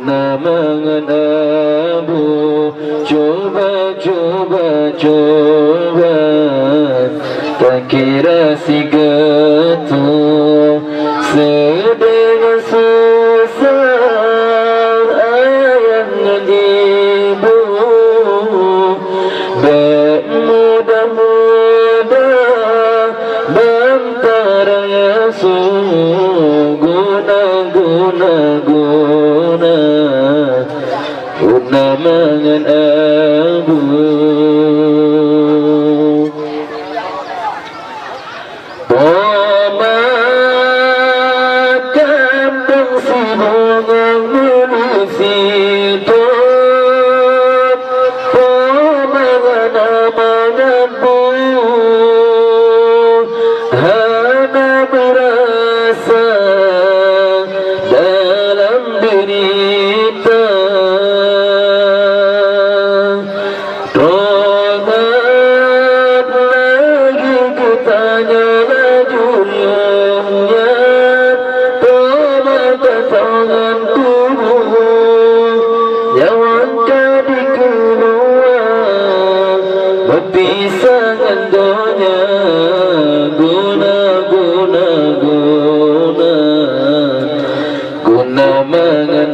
guna mangan abu. Coba, coba, coba, tak kira si getu sedang susah ayah ibu. Baik mudah-mudah bantara Yesus. Guna, guna, guna, guna mangan abu. Pemakan bangsi bungang munisi tot pemangan mengampu hana berasa dalam derita. Tongat lagi kutanya lajurnya, tomat tangan tubuh nyawan kadi keluar berpisangan donya. Guna, guna, guna, guna mangan